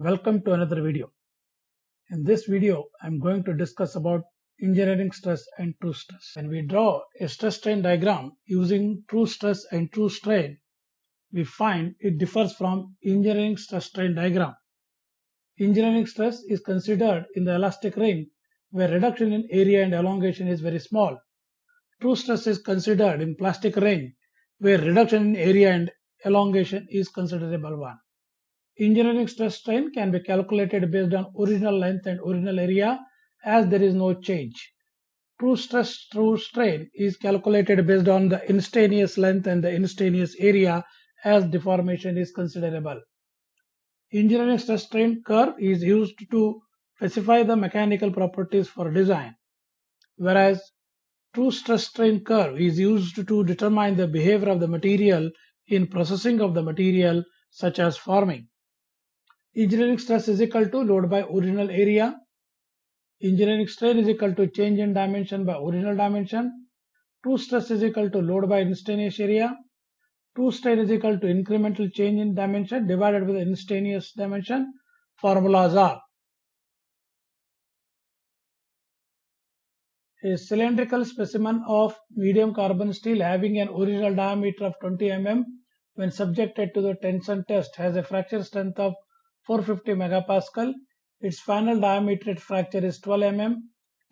Welcome to another video. In this video, I'm going to discuss about engineering stress and true stress. When we draw a stress strain diagram using true stress and true strain, we find it differs from engineering stress strain diagram. Engineering stress is considered in the elastic ring where reduction in area and elongation is very small. True stress is considered in plastic ring where reduction in area and elongation is considerable one. Engineering stress strain can be calculated based on original length and original area as there is no change. True stress, true strain is calculated based on the instantaneous length and the instantaneous area as deformation is considerable. Engineering stress strain curve is used to specify the mechanical properties for design, whereas true stress strain curve is used to determine the behavior of the material in processing of the material such as forming. Engineering stress is equal to load by original area. Engineering strain is equal to change in dimension by original dimension. True stress is equal to load by instantaneous area. True strain is equal to incremental change in dimension divided with the instantaneous dimension. Formulas are: a cylindrical specimen of medium carbon steel having an original diameter of 20 mm when subjected to the tension test has a fracture strength of 450 megapascal. Its final diameter at fracture is 12 mm.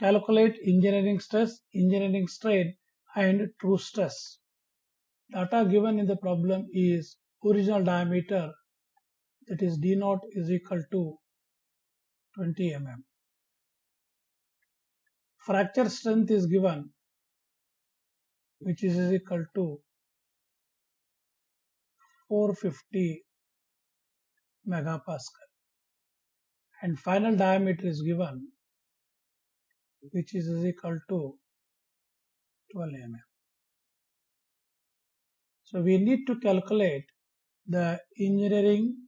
Calculate engineering stress, engineering strain, and true stress. Data given in the problem is original diameter, that is D0 is equal to 20 mm. Fracture strength is given, which is equal to 450 megapascal. And final diameter is given, which is equal to 12 mm. So we need to calculate the engineering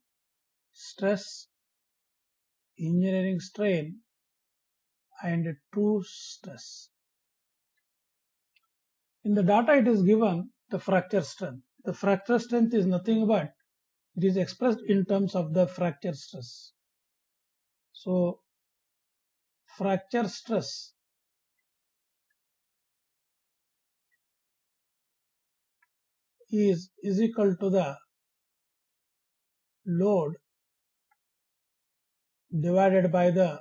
stress, engineering strain, and true stress. In the data it is given the fracture strength. The fracture strength is nothing but it is expressed in terms of the fracture stress. So fracture stress is equal to the load divided by the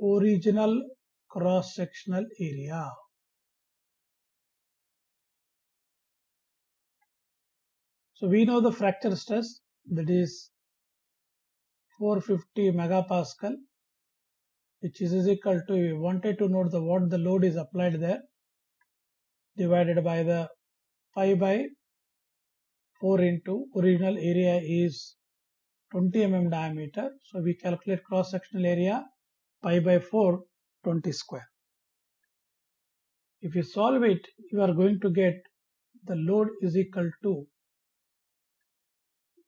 original cross-sectional area. So we know the fracture stress, that is 450 megapascal, which is equal to, we wanted to note what the load is applied there, divided by the pi by 4 into original area is 20 mm diameter. So we calculate cross-sectional area pi by 4, 20 square. If you solve it, you are going to get the load is equal to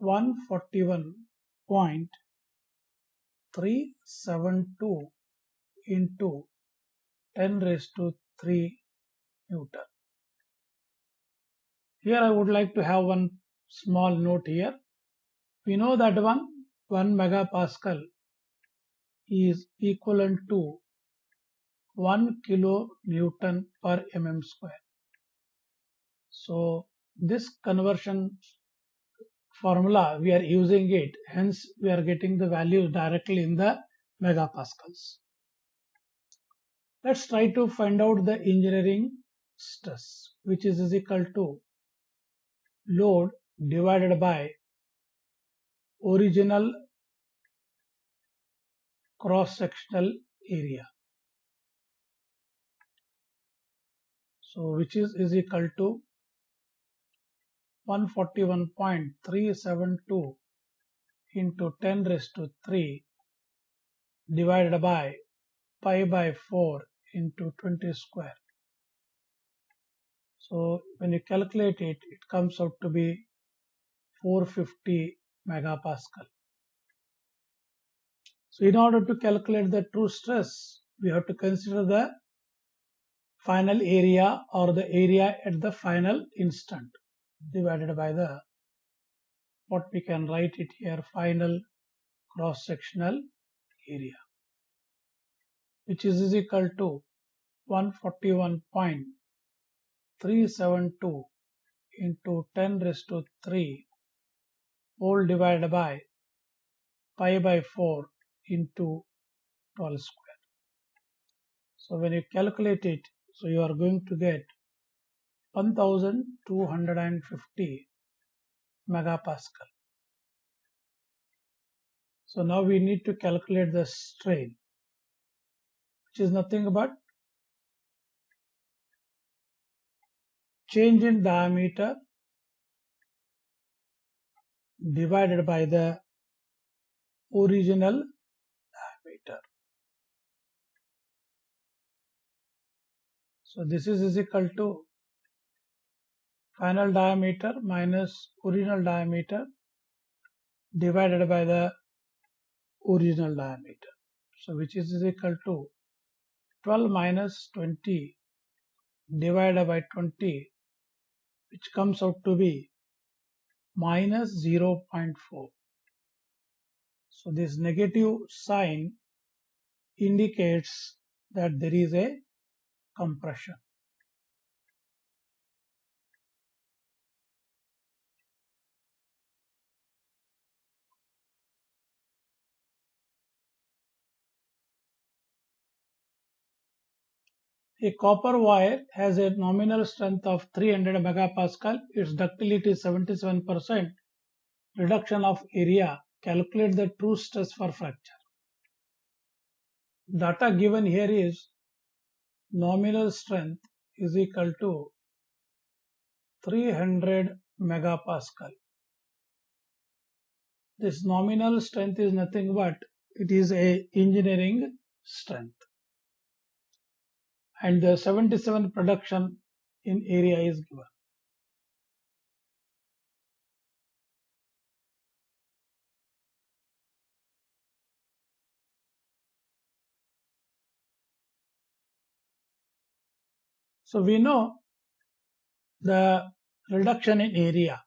141.372 into 10 raised to 3 Newton. Here I would like to have one small note here. We know that 1 megapascal is equivalent to 1 kilonewton per mm square. So this conversion formula we are using it, hence we are getting the value directly in the megapascals. Let's try to find out the engineering stress, which is equal to load divided by original cross-sectional area. So which is equal to 141.372 into 10 raised to 3 divided by pi by 4 into 20 square. So when you calculate it, it comes out to be 450 megapascal. So in order to calculate the true stress, we have to consider the final area or the area at the final instant divided by the, what we can write it here, final cross-sectional area, which is equal to 141.372 into 10 raised to 3 whole divided by pi by 4 into 12 square. So when you calculate it, so you are going to get 1250 megapascal. So now we need to calculate the strain, which is nothing but change in diameter divided by the original diameter. So this is equal to final diameter minus original diameter divided by the original diameter. So which is equal to 12 minus 20 divided by 20, which comes out to be minus 0.4. So this negative sign indicates that there is a compression. A copper wire has a nominal strength of 300 megapascal. Its ductility is 77%. Reduction of area. Calculate the true stress for fracture. Data given here is nominal strength is equal to 300 megapascal. This nominal strength is nothing but it is a engineering strength. And the 77 production in area is given. So we know the reduction in area,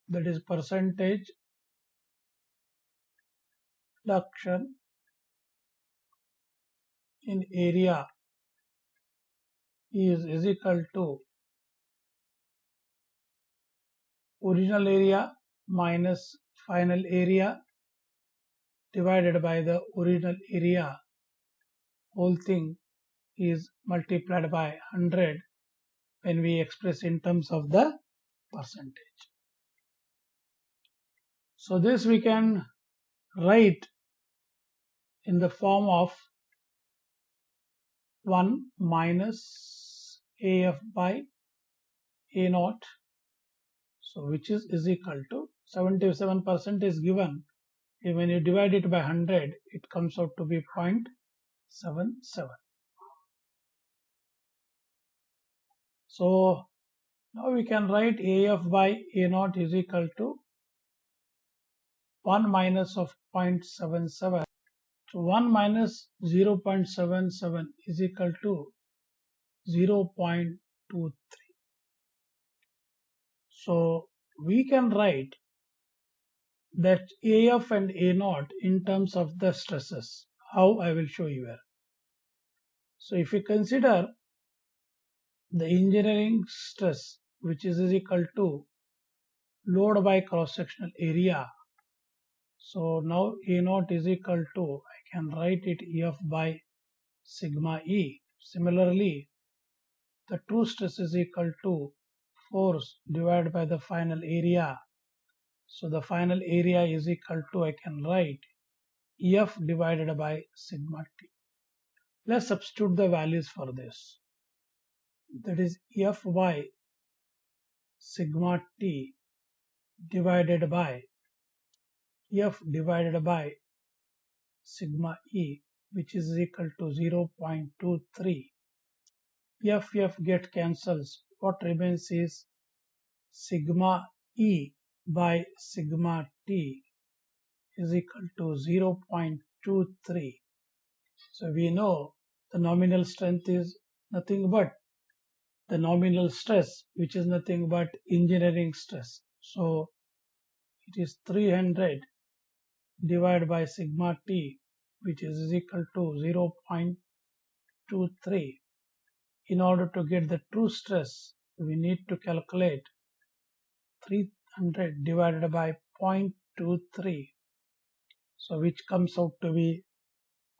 that is percentage reduction in area is equal to original area minus final area divided by the original area. Whole thing is multiplied by 100 when we express in terms of the percentage. So this we can write in the form of 1 minus AF by A naught. So which is equal to 77% is given. When you divide it by 100, it comes out to be 0.77. So now we can write AF by A naught is equal to 1 minus of 0.77. So 1 minus 0.77 is equal to 0.23. So we can write that AF and A naught in terms of the stresses. How I will show you here. So if you consider the engineering stress, which is equal to load by cross-sectional area. So now A naught is equal to, I can write it EF by sigma E. Similarly, the true stress is equal to force divided by the final area. So the final area is equal to, I can write EF divided by sigma T. Let's substitute the values for this. That is F by sigma T divided by F divided by sigma E, which is equal to 0.23. F get cancels. What remains is sigma E by sigma T is equal to 0.23. So we know the nominal strength is nothing but the nominal stress, which is nothing but engineering stress. So it is 300 divided by sigma t, which is equal to 0.23. In order to get the true stress, we need to calculate 300 divided by 0.23, so which comes out to be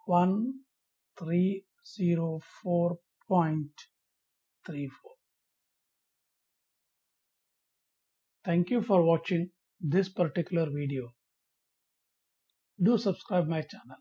1304.34. Thank you for watching this particular video. Do subscribe my channel.